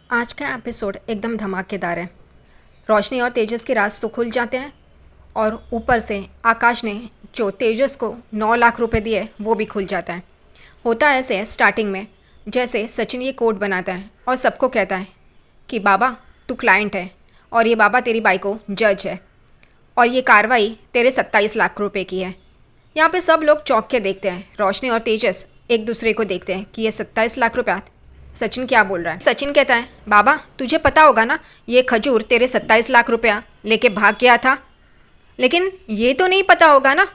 आज का एपिसोड एकदम धमाकेदार है। रोशनी और तेजस के राज तो खुल जाते हैं और ऊपर से आकाश ने जो तेजस को 9 लाख रुपए दिए वो भी खुल जाता है। होता ऐसे है स्टार्टिंग में, जैसे सचिन ये कोड बनाता है और सबको कहता है कि बाबा तू क्लाइंट है और ये बाबा तेरी बाई को जज है और ये कार्रवाई तेरे 27 लाख रुपए की है। यहाँ पे सब लोग चौंक के देखते हैं। रोशनी और तेजस एक दूसरे को देखते हैं कि ये 27 लाख रुपया सचिन क्या बोल रहा है। सचिन कहता है बाबा तुझे पता होगा ना, ये खजूर तेरे 27 लाख रुपया लेके भाग गया था, लेकिन ये तो नहीं पता होगा ना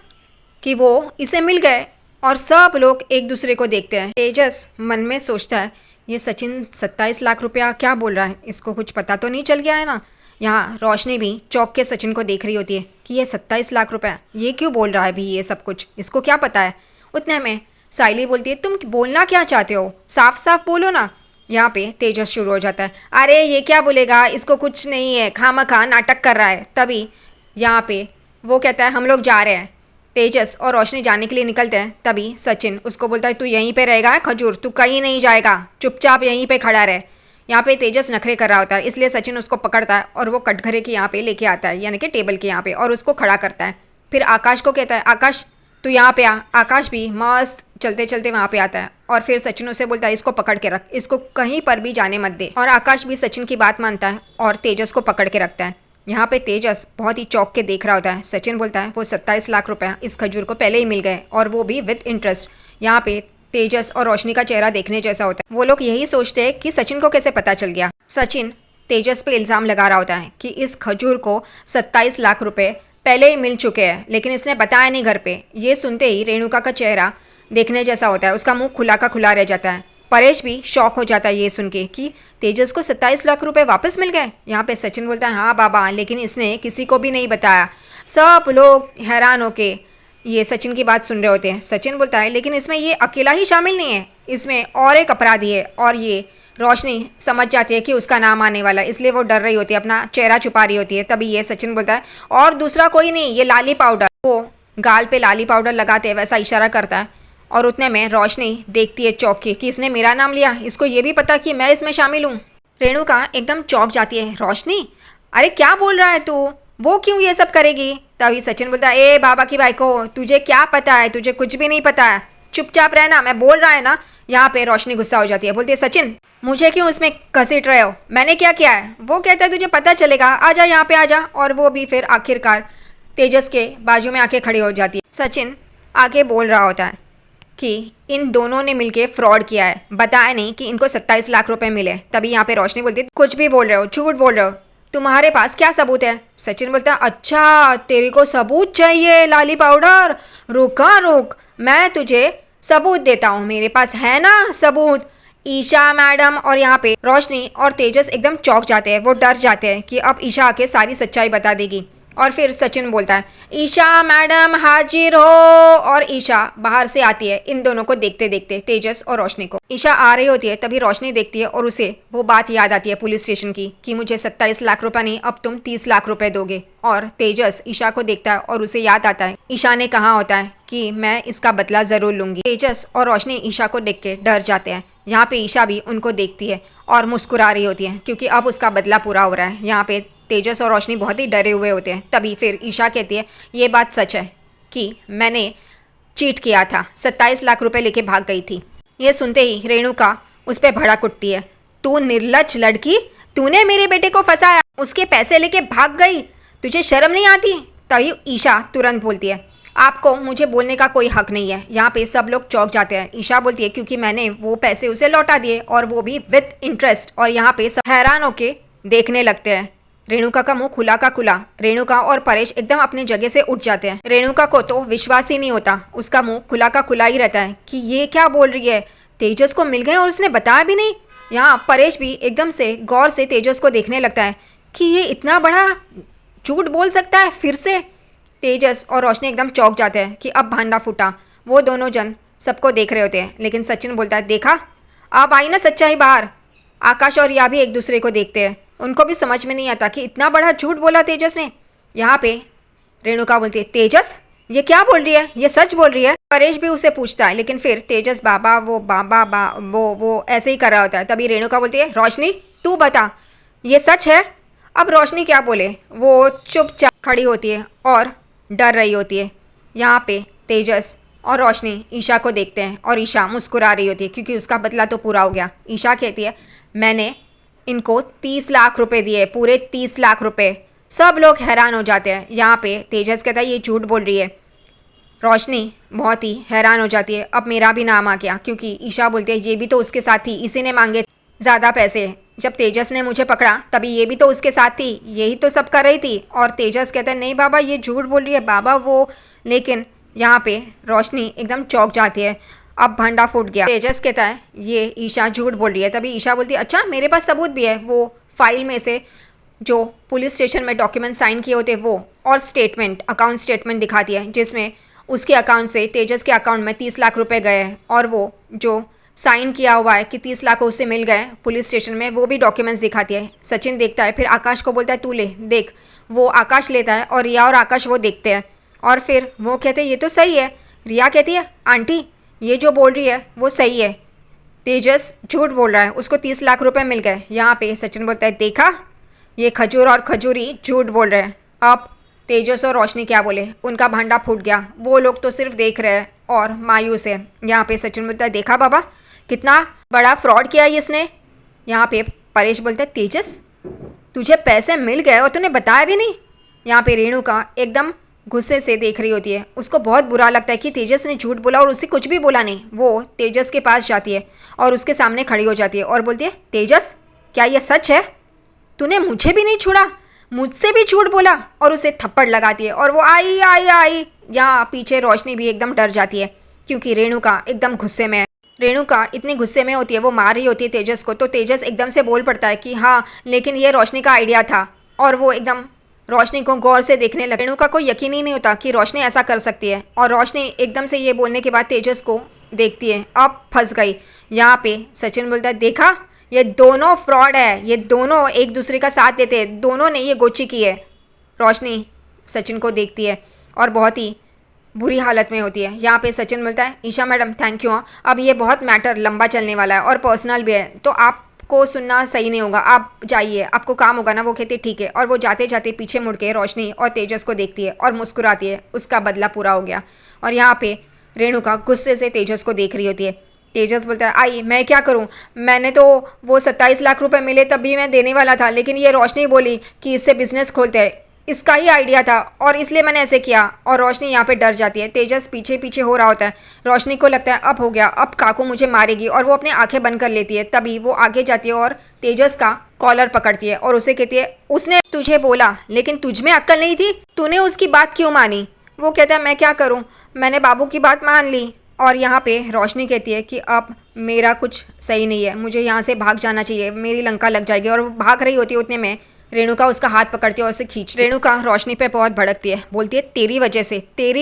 कि वो इसे मिल गए। और सब लोग एक दूसरे को देखते हैं। तेजस मन में सोचता है ये सचिन 27 लाख रुपया क्या बोल रहा है, इसको कुछ पता तो नहीं चल गया है ना। यहाँ रोशनी भी चौंक के सचिन को देख रही होती है कि ये 27 लाख रुपया ये क्यों बोल रहा है भी, ये सब कुछ इसको क्या पता है। उतने में साइली बोलती है तुम बोलना क्या चाहते हो, साफ साफ बोलो ना। यहाँ पे तेजस शुरू हो जाता है, अरे ये क्या बोलेगा, इसको कुछ नहीं है, खामखा नाटक कर रहा है। तभी यहाँ पे वो कहता है हम लोग जा रहे हैं। तेजस और रोशनी जाने के लिए निकलते हैं। तभी सचिन उसको बोलता है तू यहीं पे रहेगा खजूर, तू कहीं नहीं जाएगा, चुपचाप यहीं पे खड़ा रहे। यहाँ पे तेजस नखरे कर रहा होता है, इसलिए सचिन उसको पकड़ता है और वो कटघरे के यहाँ पे लेके आता है, यानी कि टेबल के यहाँ पे, और उसको खड़ा करता है। फिर आकाश को कहता है आकाश तू यहाँ पे आ। आकाश भी मस्त चलते चलते वहाँ पे आता है और फिर सचिन उसे बोलता है इसको पकड़ के रख, इसको कहीं पर भी जाने मत दे। और आकाश भी सचिन की बात मानता है और तेजस को पकड़ के रखता है। यहाँ पे तेजस बहुत ही चौंक के देख रहा होता है। सचिन बोलता है वो 27 लाख रुपया इस खजूर को पहले ही मिल गए और वो भी विद इंटरेस्ट। यहाँ पे तेजस और रोशनी का चेहरा देखने जैसा होता है। वो लोग यही सोचते हैं कि सचिन को कैसे पता चल गया। सचिन तेजस पे इल्ज़ाम लगा रहा होता है कि इस खजूर को 27 लाख रुपए पहले ही मिल चुके हैं, लेकिन इसने बताया नहीं घर पे। ये सुनते ही रेणुका का चेहरा देखने जैसा होता है, उसका मुंह खुला का खुला रह जाता है। परेश भी शौक हो जाता है ये सुन के कि तेजस को 27 लाख रुपए वापस मिल गए। यहाँ पे सचिन बोलता है हाँ बाबा, लेकिन इसने किसी को भी नहीं बताया। सब लोग हैरान होके ये सचिन की बात सुन रहे होते हैं। सचिन बोलता है लेकिन इसमें ये अकेला ही शामिल नहीं है, इसमें और एक अपराधी है। और ये रोशनी समझ जाती है कि उसका नाम आने वाला है, इसलिए वो डर रही होती है, अपना चेहरा छुपा रही होती है। तभी ये सचिन बोलता है और दूसरा कोई नहीं, ये लाली पाउडर। वो गाल पे लाली पाउडर लगाते वैसा इशारा करता है और उतने में रोशनी देखती है चौंक के कि इसने मेरा नाम लिया, इसको ये भी पता कि मैं इसमें शामिल हूँ। रेणुका एकदम चौंक जाती है, रोशनी अरे क्या बोल रहा है तू, वो क्यों ये सब करेगी। तभी सचिन बोलता है ए बाबा की भाई को, तुझे क्या पता है, तुझे कुछ भी नहीं पता है, चुपचाप रहना, मैं बोल रहा है ना। यहाँ पे रोशनी गुस्सा हो जाती है, बोलती है सचिन मुझे क्यों इसमें घसीट रहे हो, मैंने क्या किया है। वो कहता है तुझे पता चलेगा, आजा यहाँ पे आजा। और वो भी फिर आखिरकार तेजस के बाजू में आके खड़ी हो जाती है। सचिन आगे बोल रहा होता है कि इन दोनों ने मिलके फ्रॉड किया है, बताया नहीं कि इनको 27 लाख रुपए मिले। तभी यहाँ पे रोशनी बोलती है कुछ भी बोल रहे हो, झूठ बोल रहे हो, तुम्हारे पास क्या सबूत है। सचिन बोलता है अच्छा तेरे को सबूत चाहिए लाली पाउडर, रुका रुक, मैं तुझे सबूत देता हूँ, मेरे पास है ना सबूत। ईशा मैडम और यहाँ पे रोशनी और तेजस एकदम चौंक जाते हैं, वो डर जाते हैं कि अब ईशा आके सारी सच्चाई बता देगी। और फिर सचिन बोलता है ईशा मैडम हाजिर हो। और ईशा बाहर से आती है इन दोनों को देखते देखते, तेजस और रोशनी को। ईशा आ रही होती है तभी रोशनी देखती है और उसे वो बात याद आती है पुलिस स्टेशन की कि मुझे 27 लाख रुपए नहीं, अब तुम 30 लाख रुपए दोगे। और तेजस ईशा को देखता है और उसे याद आता है ईशा ने कहा होता है कि मैं इसका बदला जरूर लूंगी। तेजस और रोशनी ईशा को देख के डर जाते हैं। यहाँ पे ईशा भी उनको देखती है और मुस्कुरा रही होती है क्योंकि अब उसका बदला पूरा हो रहा है। यहाँ पे तेजस और रोशनी बहुत ही डरे हुए होते हैं। तभी फिर ईशा कहती है ये बात सच है कि मैंने चीट किया था, 27 लाख रुपए लेके भाग गई थी। ये सुनते ही रेणुका उस पर भड़क उठती है, तू निर्लज्ज लड़की, तूने मेरे बेटे को फंसाया, उसके पैसे लेके भाग गई, तुझे शर्म नहीं आती। तभी ईशा तुरंत बोलती है आपको मुझे बोलने का कोई हक नहीं है। यहाँ पे सब लोग चौंक जाते हैं। ईशा बोलती है क्योंकि मैंने वो पैसे उसे लौटा दिए और वो भी विद इंटरेस्ट। और यहाँ पे सब हैरान होके देखने लगते हैं। रेणुका का मुंह खुला का खुला। रेणुका और परेश एकदम अपनी जगह से उठ जाते हैं। रेणुका को तो विश्वास ही नहीं होता, उसका मुंह खुला का खुला ही रहता है कि ये क्या बोल रही है, तेजस को मिल गए और उसने बताया भी नहीं। यहाँ परेश भी एकदम से गौर से तेजस को देखने लगता है कि ये इतना बड़ा झूठ बोल सकता है फिर से। तेजस और रोशनी एकदम चौंक जाते हैं कि अब भांडा फूटा। वो दोनों जन सबको देख रहे होते हैं, लेकिन सचिन बोलता है देखा अब आई ना सच्चाई बाहर। आकाश और या भी एक दूसरे को देखते हैं, उनको भी समझ में नहीं आता कि इतना बड़ा झूठ बोला तेजस ने। यहाँ पे रेणुका बोलती है तेजस ये क्या बोल रही है, ये सच बोल रही है। परेश भी उसे पूछता है, लेकिन फिर तेजस बाबा वो ऐसे ही कर रहा होता है। तभी रेणुका बोलती है रोशनी तू बता, ये सच है? अब रोशनी क्या बोले, वो चुपचाप खड़ी होती है और डर रही होती है। यहाँ पे तेजस और रोशनी ईशा को देखते हैं और ईशा मुस्कुरा रही होती है क्योंकि उसका बदला तो पूरा हो गया। ईशा कहती है, मैंने इनको 30 लाख रुपए दिए, पूरे 30 लाख रुपए। सब लोग हैरान हो जाते हैं। यहाँ पे तेजस कहता है, ये झूठ बोल रही है। रोशनी बहुत ही हैरान हो जाती है, अब मेरा भी नाम आ गया, क्योंकि ईशा बोलती है ये भी तो उसके साथ थी, इसी ने मांगे ज़्यादा पैसे। जब तेजस ने मुझे पकड़ा तभी ये भी तो उसके साथ थी, यही तो सब कर रही थी। और तेजस कहता है, नहीं बाबा ये झूठ बोल रही है बाबा वो। लेकिन यहाँ पे रोशनी एकदम चौंक जाती है, अब भांडा फूट गया। तेजस कहता है ये ईशा झूठ बोल रही है। तभी ईशा बोलती है, अच्छा मेरे पास सबूत भी है। वो फाइल में से जो पुलिस स्टेशन में डॉक्यूमेंट साइन किए होते वो, और स्टेटमेंट, अकाउंट स्टेटमेंट दिखाती है जिसमें उसके अकाउंट से तेजस के अकाउंट में 30 लाख रुपए गए हैं, और वो जो साइन किया हुआ है कि 30 लाख उससे मिल गए पुलिस स्टेशन में, वो भी डॉक्यूमेंट्स दिखाती है। सचिन देखता है, फिर आकाश को बोलता है तू ले देख। वो आकाश लेता है और रिया और आकाश वो देखते हैं और फिर वो कहते हैं ये तो सही है। रिया कहती है, आंटी ये जो बोल रही है वो सही है, तेजस झूठ बोल रहा है, उसको 30 लाख रुपए मिल गए। यहाँ पे सचिन बोलता है, देखा ये खजूर और खजूरी झूठ बोल रहे हैं। अब तेजस और रोशनी क्या बोले, उनका भांडा फूट गया। वो लोग तो सिर्फ देख रहे हैं और मायूस है। यहाँ पे सचिन बोलता है, देखा बाबा कितना बड़ा फ्रॉड किया है इसने। यहाँ पे परेश बोलता है, तेजस तुझे पैसे मिल गए और तूने बताया भी नहीं। यहाँ पे रेणुका एकदम गुस्से से देख रही होती है, उसको बहुत बुरा लगता है कि तेजस ने झूठ बोला और उसे कुछ भी बोला नहीं। वो तेजस के पास जाती है और उसके सामने खड़ी हो जाती है और बोलती है, तेजस क्या ये सच है? तूने मुझे भी नहीं छोड़ा, मुझसे भी झूठ बोला। और उसे थप्पड़ लगाती है और वो आई आई आई। यहाँ पीछे रोशनी भी एकदम डर जाती है क्योंकि रेणुका एकदम गुस्से में है। रेणुका इतनी गुस्से में होती है, वो मार रही होती है तेजस को, तो तेजस एकदम से बोल पड़ता है कि हाँ लेकिन ये रोशनी का आइडिया था। और वो एकदम रोशनी को गौर से देखने लगे। रेणुका को यकीन ही नहीं होता कि रोशनी ऐसा कर सकती है, और रोशनी एकदम से ये बोलने के बाद तेजस को देखती है, अब फंस गई। यहाँ पे सचिन बोलता है, देखा ये दोनों फ्रॉड है, ये दोनों एक दूसरे का साथ देते हैं, दोनों ने ये गोची की है। रोशनी सचिन को देखती है और बहुत ही बुरी हालत में होती है। यहाँ पे सचिन बोलता है, ईशा मैडम थैंक यू, अब ये बहुत मैटर लंबा चलने वाला है और पर्सनल भी है, तो आपको सुनना सही नहीं होगा, आप जाइए, आपको काम होगा ना। वो कहते ठीक है, और वो जाते जाते पीछे मुड़ के रोशनी और तेजस को देखती है और मुस्कुराती है, उसका बदला पूरा हो गया। और यहाँ पे रेणुका गुस्से से तेजस को देख रही होती है। तेजस बोलता है, आई मैं क्या करूं, मैंने तो वो 27 लाख रुपए मिले तब भी मैं देने वाला था, लेकिन ये रोशनी बोली कि इससे बिजनेस खोलते हैं, इसका ही आइडिया था और इसलिए मैंने ऐसे किया। और रोशनी यहाँ पे डर जाती है। तेजस पीछे पीछे हो रहा होता है। रोशनी को लगता है अब हो गया, अब काकू मुझे मारेगी, और वो अपनी आंखें बंद कर लेती है। तभी वो आगे जाती है और तेजस का कॉलर पकड़ती है और उसे कहती है, उसने तुझे बोला लेकिन तुझ में अक्ल नहीं थी, तूने उसकी बात क्यों मानी? वो कहता है, मैं क्या करूँ, मैंने बाबू की बात मान ली। और यहाँ पे रोशनी कहती है कि अब मेरा कुछ सही नहीं है, मुझे यहाँ से भाग जाना चाहिए, मेरी लंका लग जाएगी। और वो भाग रही होती है, उतने में रेणुका उसका हाथ पकड़ती है और उसे खींच। रेणुका रोशनी पे बहुत भड़कती है, बोलती है, तेरी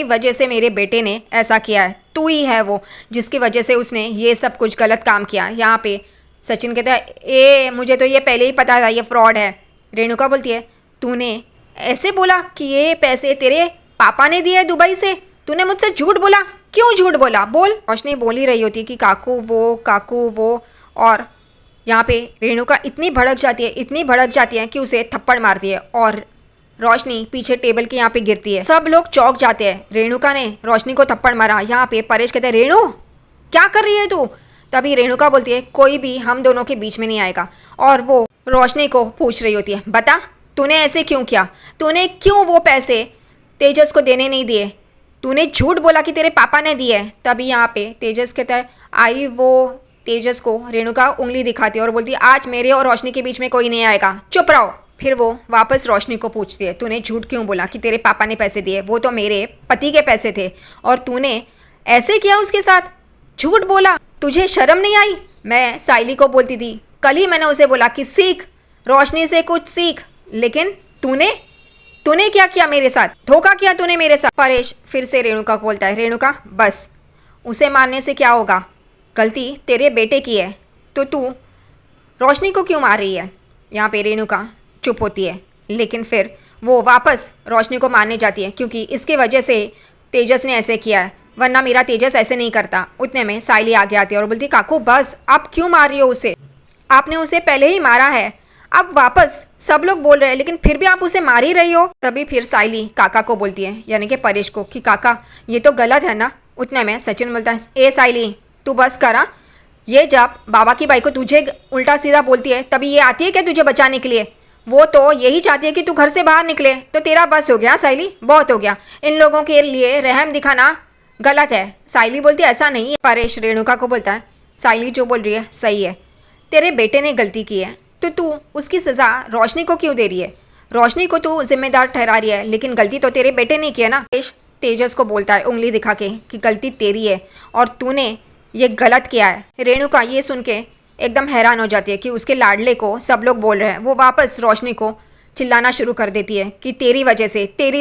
वजह से मेरे बेटे ने ऐसा किया है, तू ही है वो जिसकी वजह से उसने ये सब कुछ गलत काम किया। यहाँ पे सचिन कहता है, ए मुझे तो ये पहले ही पता था ये फ्रॉड है। रेणुका बोलती है, तूने ऐसे बोला कि ये पैसे तेरे पापा ने दिए दुबई से, तूने मुझसे झूठ बोला, क्यों झूठ बोला बोल? रोशनी बोल ही रही होती है कि काकू वो। और यहाँ पे रेणुका इतनी भड़क जाती है कि उसे थप्पड़ मारती है और रोशनी पीछे टेबल के यहाँ पे गिरती है। सब लोग चौंक जाते हैं, रेणुका ने रोशनी को थप्पड़ मारा। यहाँ पे परेश कहते हैं, रेणु क्या कर रही है तू? तभी रेणुका बोलती है, कोई भी हम दोनों के बीच में नहीं आएगा। और वो रोशनी को पूछ रही होती है, बता तूने ऐसे क्यों किया, तूने क्यों वो पैसे तेजस को देने नहीं दिए, तूने झूठ बोला कि तेरे पापा ने दिए। तभी यहाँ पे तेजस कहता है, आई वो तेजस को रेणुका उंगली दिखाती है और बोलती है, आज मेरे और रोशनी के बीच में कोई नहीं आएगा, चुप रहो। फिर वो वापस रोशनी को पूछती है, तूने झूठ क्यों बोला कि तेरे पापा ने पैसे दिए, वो तो मेरे पति के पैसे थे और तूने ऐसे किया उसके साथ, झूठ बोला, तुझे शर्म नहीं आई? मैं साइली को बोलती थी, कल ही मैंने उसे बोला कि सीख, रोशनी से कुछ सीख, लेकिन तूने क्या किया मेरे साथ, धोखा किया तूने मेरे साथ। परेश फिर से रेणुका को बोलता है, रेणुका बस, उसे मारने से क्या होगा, गलती तेरे बेटे की है, तो तू रोशनी को क्यों मार रही है? यहाँ पे रेणुका चुप होती है, लेकिन फिर वो वापस रोशनी को मारने जाती है क्योंकि इसके वजह से तेजस ने ऐसे किया है, वरना मेरा तेजस ऐसे नहीं करता। उतने में साइली आगे आती है और बोलती है, काकू बस, आप क्यों मार रही हो उसे? आपने उसे पहले ही मारा है, अब वापस सब लोग बोल रहे हैं लेकिन फिर भी आप उसे मार ही रही हो। तभी फिर साइली काका को बोलती है, यानी कि परेश को, कि काका ये तो गलत है ना। उतने में सचिन बोलता है, ए साइली तू बस करा, ये जब बाबा की बाई को तुझे उल्टा सीधा बोलती है तभी ये आती है क्या तुझे बचाने के लिए? वो तो यही चाहती है कि तू घर से बाहर निकले। तो तेरा बस हो गया साइली, बहुत हो गया। इन लोगों के लिए रहम दिखाना गलत है। साइली बोलती है, ऐसा नहीं है। परेश रेणुका को बोलता है, साइली जो बोल रही है सही है, तेरे बेटे ने गलती की है तो तू उसकी सज़ा रोशनी को क्यों दे रही है? रोशनी को तू जिम्मेदार ठहरा रही है, लेकिन गलती तो तेरे बेटे ने की है ना। तेजस को बोलता है उंगली दिखा के कि गलती तेरी है और तूने ये गलत किया है। रेणुका ये सुन के एकदम हैरान हो जाती है कि उसके लाडले को सब लोग बोल रहे हैं। वो वापस रोशनी को चिल्लाना शुरू कर देती है कि तेरी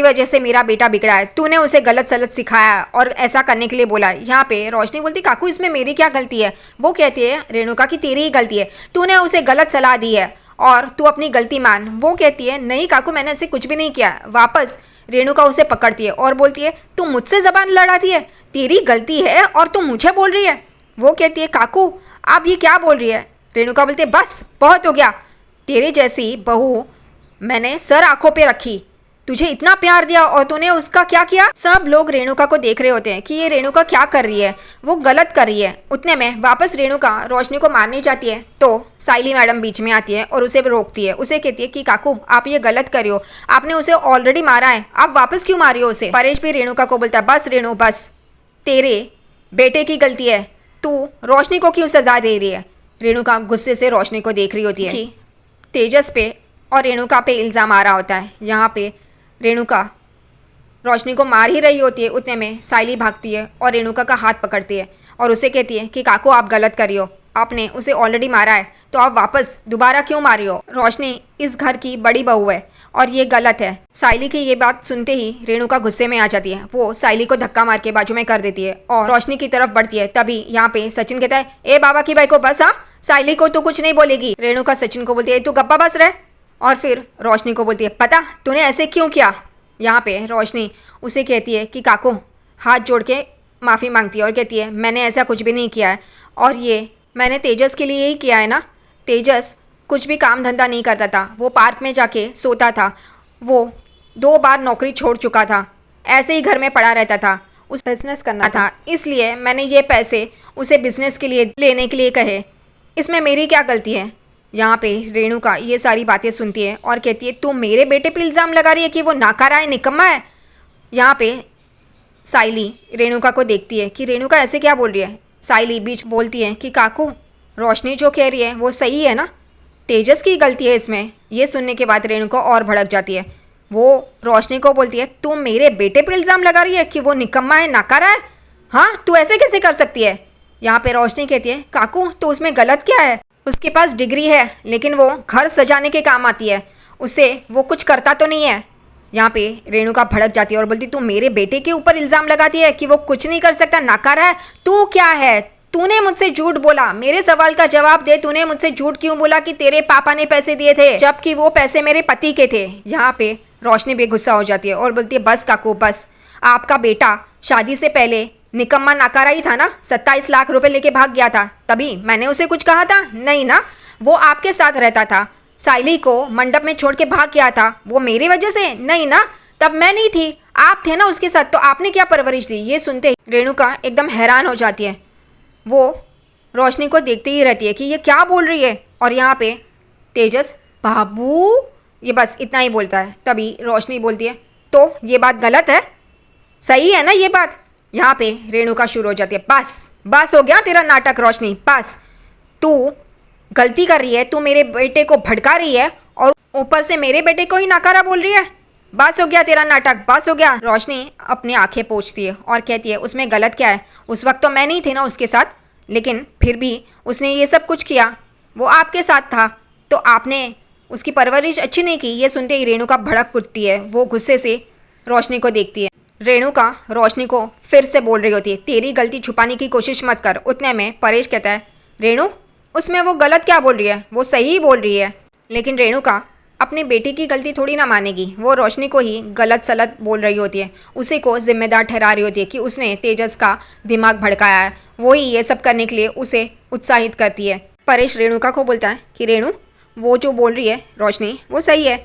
वजह से मेरा बेटा बिगड़ा है, तूने उसे गलत सलत सिखाया और ऐसा करने के लिए बोला है। यहाँ पे रोशनी बोलती, काकू इसमें मेरी क्या गलती है? वो कहती है रेणुका की तेरी ही गलती है, तूने उसे गलत सलाह दी है और तू अपनी गलती मान। वो कहती है नहीं काकू मैंने ऐसे कुछ भी नहीं किया। वापस रेणुका उसे पकड़ती है और बोलती है तू मुझसे जबान लड़ाती है, तेरी गलती है और तू मुझे बोल रही है। वो कहती है काकू आप ये क्या बोल रही है? रेणुका बोलती है बस बहुत हो गया, तेरे जैसी बहू मैंने सर आंखों पे रखी, तुझे इतना प्यार दिया और तूने उसका क्या किया? सब लोग रेणुका को देख रहे होते हैं कि ये रेणुका क्या कर रही है, वो गलत कर रही है। उतने में वापस रेणुका रोशनी को मारने जाती है तो साइली मैडम बीच में आती है और उसे रोकती है। उसे कहती है कि काकू आप ये गलत कर रही हो, आपने उसे ऑलरेडी मारा है, आप वापस क्यों मारी हो उसे? परेश भी रेणुका को बोलता है बस रेणु बस, तेरे बेटे की गलती है, तू रोशनी को क्यों सजा दे रही है? रेणुका गुस्से से रोशनी को देख रही होती है कि तेजस पे और रेणुका पे इल्ज़ाम आ रहा होता है। यहाँ पे रेणुका रोशनी को मार ही रही होती है। उतने में साइली भागती है और रेणुका का हाथ पकड़ती है और उसे कहती है कि काकू आप गलत कर रही हो, आपने उसे ऑलरेडी मारा है तो आप वापस दोबारा क्यों मार रही हो? रोशनी इस घर की बड़ी बहू है और ये गलत है। साइली की ये बात सुनते ही रेणुका गुस्से में आ जाती है। वो साइली को धक्का मार के बाजू में कर देती है और रोशनी की तरफ बढ़ती है। तभी यहाँ पे सचिन कहता है ए बाबा की बाई को बस, हाँ साइली को तू कुछ नहीं बोलेगी। रेणुका सचिन को बोलती है तू गप्पा बस रहे, और फिर रोशनी को बोलती है पता तूने ऐसे क्यों किया? यहाँ पे रोशनी उसे कहती है कि काकू हाथ जोड़ के माफ़ी मांगती है और कहती है मैंने ऐसा कुछ भी नहीं किया है और ये मैंने तेजस के लिए ही किया है ना। तेजस कुछ भी काम धंधा नहीं करता था, वो पार्क में जाके सोता था, वो 2 बार नौकरी छोड़ चुका था, ऐसे ही घर में पड़ा रहता था, उस बिज़नेस करना था, इसलिए मैंने ये पैसे उसे बिज़नेस के लिए लेने के लिए कहे, इसमें मेरी क्या गलती है? यहाँ पे रेणुका ये सारी बातें सुनती है और कहती है तू मेरे बेटे पे इल्ज़ाम लगा रही है कि वो नाकारा है, निकम्मा है। यहाँ पे साइली रेणुका को देखती है कि रेणुका ऐसे क्या बोल रही है। साइली बीच बोलती है कि काकू रोशनी जो कह रही है वो सही है ना, तेजस की गलती है इसमें। ये सुनने के बाद रेणुका और भड़क जाती है। वो रोशनी को बोलती है तू मेरे बेटे पे इल्ज़ाम लगा रही है कि वो निकम्मा है, नाकारा है, हाँ तू ऐसे कैसे कर सकती है? यहाँ पे रोशनी कहती है काकू तो उसमें गलत क्या है? उसके पास डिग्री है लेकिन वो घर सजाने के काम आती है, उससे वो कुछ करता तो नहीं है। यहाँ पे रेणुका भड़क जाती है और बोलती तू मेरे बेटे के ऊपर इल्ज़ाम लगाती है कि वो कुछ नहीं कर सकता, नाकारा है। तू क्या है? तूने मुझसे झूठ बोला, मेरे सवाल का जवाब दे, तूने मुझसे झूठ क्यों बोला कि तेरे पापा ने पैसे दिए थे जबकि वो पैसे मेरे पति के थे? यहाँ पे रोशनी भी गुस्सा हो जाती है और बोलती है बस काकू बस, आपका बेटा शादी से पहले निकम्मा नाकारा ही था ना, 27 लाख रुपए लेके भाग गया था, तभी मैंने उसे कुछ कहा था? नहीं ना, वो आपके साथ रहता था, साइली को मंडप में छोड़ के भाग गया था, वो मेरी वजह से? नहीं ना, तब मैं नहीं थी, आप थे ना उसके साथ, तो आपने क्या परवरिश दी? ये सुनते ही रेणुका एकदम हैरान हो जाती है। वो रोशनी को देखती ही रहती है कि ये क्या बोल रही है। और यहाँ पे तेजस बाबू ये बस इतना ही बोलता है। तभी रोशनी बोलती है तो ये बात गलत है, सही है ना ये बात? यहाँ पे रेणुका शुरू हो जाती है बस बस हो गया तेरा नाटक रोशनी, बस तू गलती कर रही है, तू मेरे बेटे को भड़का रही है और ऊपर से मेरे बेटे को ही नाकारा बोल रही है, बस हो गया तेरा नाटक, बस हो गया। रोशनी अपनी आंखें पोंछती है और कहती है उसमें गलत क्या है? उस वक्त तो मैं नहीं थी ना उसके साथ, लेकिन फिर भी उसने ये सब कुछ किया, वो आपके साथ था, तो आपने उसकी परवरिश अच्छी नहीं की। ये सुनते ही रेणुका भड़क उठती है, वो गुस्से से रोशनी को देखती है। रेणुका रोशनी को फिर से बोल रही होती है तेरी गलती छुपाने की कोशिश मत कर। उतने में परेश कहता है रेणु उसमें वो गलत क्या बोल रही है, वो सही ही बोल रही है। लेकिन रेणुका अपनी बेटी की गलती थोड़ी ना मानेगी, वो रोशनी को ही गलत सलत बोल रही होती है, उसी को जिम्मेदार ठहरा रही होती है कि उसने तेजस का दिमाग भड़काया है, वो ही ये सब करने के लिए उसे उत्साहित करती है। परेश रेणुका को बोलता है कि रेणु, वो जो बोल रही है रोशनी वो सही है,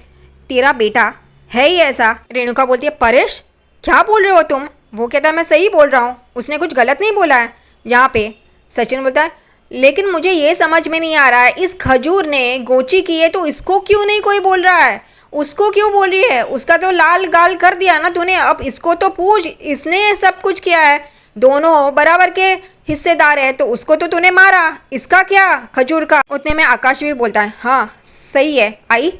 तेरा बेटा है ही ऐसा। रेणुका बोलती है परेश क्या बोल रहे हो तुम? वो कहता है मैं सही बोल रहा हूँ, उसने कुछ गलत नहीं बोला है। यहाँ पे सचिन बोलता है लेकिन मुझे ये समझ में नहीं आ रहा है, इस खजूर ने गोची की है तो इसको क्यों नहीं कोई बोल रहा है, उसको क्यों बोल रही है? उसका तो लाल गाल कर दिया ना तूने, अब इसको तो पूछ, इसने सब कुछ किया है, दोनों बराबर के हिस्सेदार है, तो उसको तो तूने मारा, इसका क्या खजूर का? उतने में आकाश भी बोलता है हाँ सही है आई,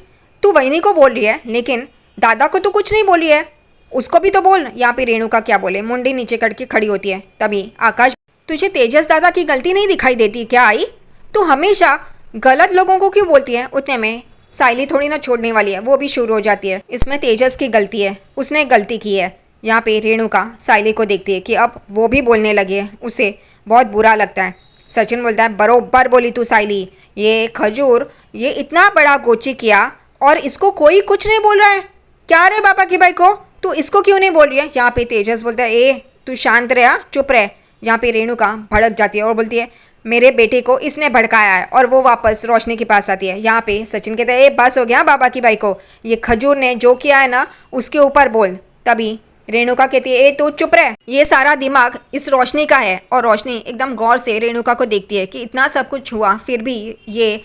तू वहीनी को बोल रही है लेकिन दादा को तो कुछ नहीं बोली है, उसको भी तो बोल। यहाँ पे रेणुका क्या बोले, मुंडी नीचे करके खड़ी होती है। तभी आकाश, तुझे तेजस दादा की गलती नहीं दिखाई देती क्या आई? तू हमेशा गलत लोगों को क्यों बोलती है? उतने में साइली थोड़ी ना छोड़ने वाली है, वो भी शुरू हो जाती है, इसमें तेजस की गलती है, उसने गलती की है। यहाँ पे रेणुका साइली को देखती है कि अब वो भी बोलने लगी है, उसे बहुत बुरा लगता है। सचिन बोलता है बरोबर बोली तू साइली, ये खजूर ये इतना बड़ा गोची किया और इसको कोई कुछ नहीं बोल रहा है, क्या रे बाबा की भाई को, तू इसको क्यों नहीं बोल रही है? यहाँ पे तेजस बोलता है ए तू शांत रहा, चुप रह। यहाँ पे रेणुका भड़क जाती है और बोलती है मेरे बेटे को इसने भड़काया है, और वो वापस रोशनी के पास आती है। यहाँ पे सचिन कहता है ए बस हो गया बाबा की भाई को, ये खजूर ने जो किया है ना उसके ऊपर बोल। तभी रेणुका कहती है ए तू चुप रह, ये सारा दिमाग इस रोशनी का है। और रोशनी एकदम गौर से रेणुका को देखती है कि इतना सब कुछ हुआ फिर भी ये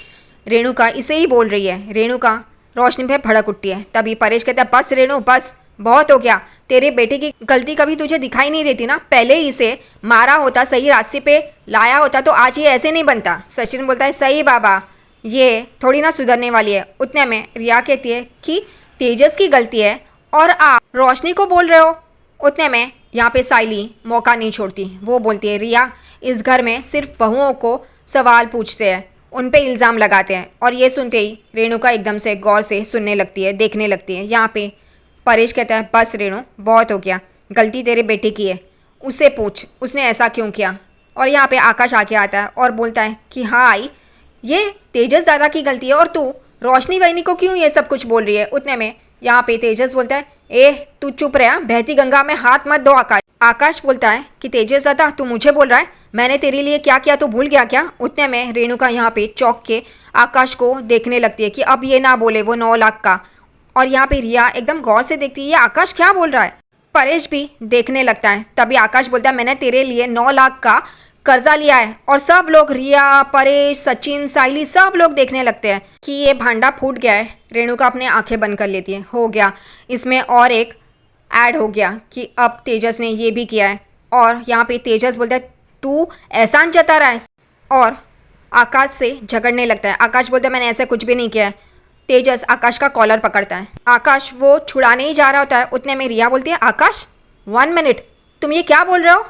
रेणुका इसे ही बोल रही है। रेणुका रोशनी पे भड़क उठती है। तभी परेश कहता है बस रेणु बस, बहुत हो गया, तेरे बेटे की गलती कभी तुझे दिखाई नहीं देती ना, पहले ही इसे मारा होता, सही रास्ते पे लाया होता तो आज ये ऐसे नहीं बनता। सचिन बोलता है सही बाबा, ये थोड़ी ना सुधरने वाली है। उतने में रिया कहती है कि तेजस की गलती है और आप रोशनी को बोल रहे हो। उतने में यहाँ पे साइली मौका नहीं छोड़ती, वो बोलती है रिया इस घर में सिर्फ बहुओं को सवाल पूछते हैं, उन पे इल्ज़ाम लगाते हैं। और ये सुनते ही रेणुका एकदम से गौर से सुनने लगती है, देखने लगती है। यहाँ पे परेश कहता है बस रेणु बहुत हो गया, गलती तेरे बेटे की है, उससे पूछ उसने ऐसा क्यों किया। और यहाँ पे आकाश आके आता है और बोलता है कि हाँ आई, ये तेजस दादा की गलती है और तू रोशनी वहीनी को क्यों ये सब कुछ बोल रही है। उतने में यहाँ पे तेजस बोलता है ए तू चुप रहा, बहती गंगा में हाथ मत दो आकाश। आकाश बोलता है कि तेजस दादा तू मुझे बोल रहा है, मैंने तेरे लिए क्या किया तो भूल गया क्या? उतने में रेणुका यहाँ पे चौंक के आकाश को देखने लगती है कि अब ये ना बोले वो 9 लाख का। और यहाँ पे रिया एकदम गौर से देखती है ये आकाश क्या बोल रहा है। परेश भी देखने लगता है। तभी आकाश बोलता है मैंने तेरे लिए 9 लाख का कर्जा लिया है। और सब लोग, रिया, परेश, सचिन, साइली, सब लोग देखने लगते हैं कि ये भांडा फूट गया है। रेणुका अपने आंखें बंद कर लेती है, हो गया, इसमें और एक ऐड हो गया कि अब तेजस ने ये भी किया है। और यहाँ पे तेजस बोलता है तू एहसान जता रहा है, और आकाश से झगड़ने लगता है। आकाश बोलता है मैंने ऐसा कुछ भी नहीं किया है। तेजस आकाश का कॉलर पकड़ता है, आकाश वो छुड़ाने ही जा रहा होता है। उतने में रिया बोलती है आकाश 1 मिनट, तुम ये क्या बोल रहे हो?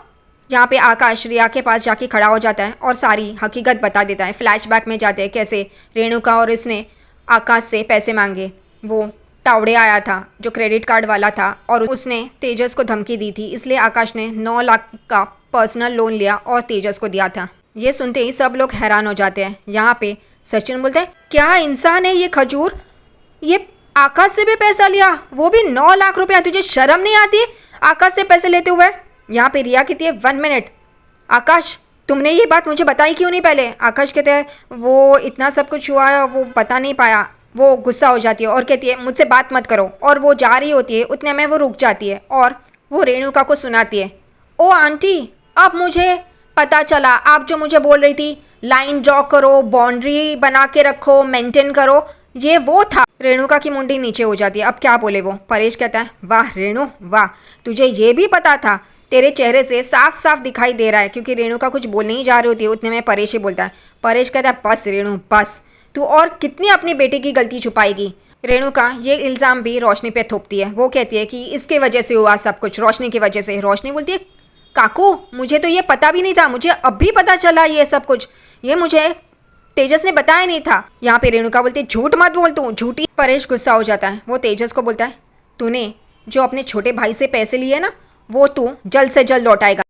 यहाँ पे आकाश रिया के पास जाके खड़ा हो जाता है और सारी हकीकत बता देता है। फ्लैशबैक में जाते हैं कैसे रेणुका और इसने आकाश से पैसे मांगे, वो तावड़े आया था जो क्रेडिट कार्ड वाला था और उसने तेजस को धमकी दी थी, इसलिए आकाश ने 9 लाख का पर्सनल लोन लिया और तेजस को दिया था। ये सुनते ही सब लोग हैरान हो जाते हैं। यहाँ पे सचिन बोलते हैं क्या इंसान है ये खजूर, ये आकाश से भी पैसा लिया, वो भी 9 लाख रुपया, तुझे शर्म नहीं आती आकाश से पैसे लेते हुए? यहाँ पे रिया कहती है 1 मिनट, आकाश तुमने ये बात मुझे बताई क्यों नहीं पहले? आकाश कहते हैं वो इतना सब कुछ हुआ है वो बता नहीं पाया। वो गुस्सा हो जाती है और कहती है मुझसे बात मत करो, और वो जा रही होती है। उतने में वो रुक जाती है और वो रेणुका को सुनाती है ओ आंटी, अब मुझे पता चला, आप जो मुझे बोल रही थी लाइन ड्रॉ करो, बाउंड्री बना के रखो, मेंटेन करो, ये वो था। रेणुका की मुंडी नीचे हो जाती है, अब क्या बोले वो। परेश कहता है वाह रेणु वाह, तुझे ये भी पता था, तेरे चेहरे से साफ साफ दिखाई दे रहा है, क्योंकि रेणुका कुछ बोलने ही जा रही होती है। उतने में परेश ही बोलता है, परेश कहता है बस रेणु बस, तू और कितनी अपनी बेटी की गलती छुपाएगी। रेणुका ये इल्ज़ाम भी रोशनी पे थोपती है, वो कहती है कि इसके वजह से हुआ सब कुछ, रोशनी की वजह से। रोशनी बोलती है काकू मुझे तो ये पता भी नहीं था, मुझे अब भी पता चला ये सब कुछ, ये मुझे तेजस ने बताया नहीं था। यहाँ पे रेणुका बोलती है झूठ मत बोल तू झूठी। परेश गुस्सा हो जाता है, वो तेजस को बोलता है तूने जो अपने छोटे भाई से पैसे लिए ना वो तू जल्द से जल्द लौटाएगा।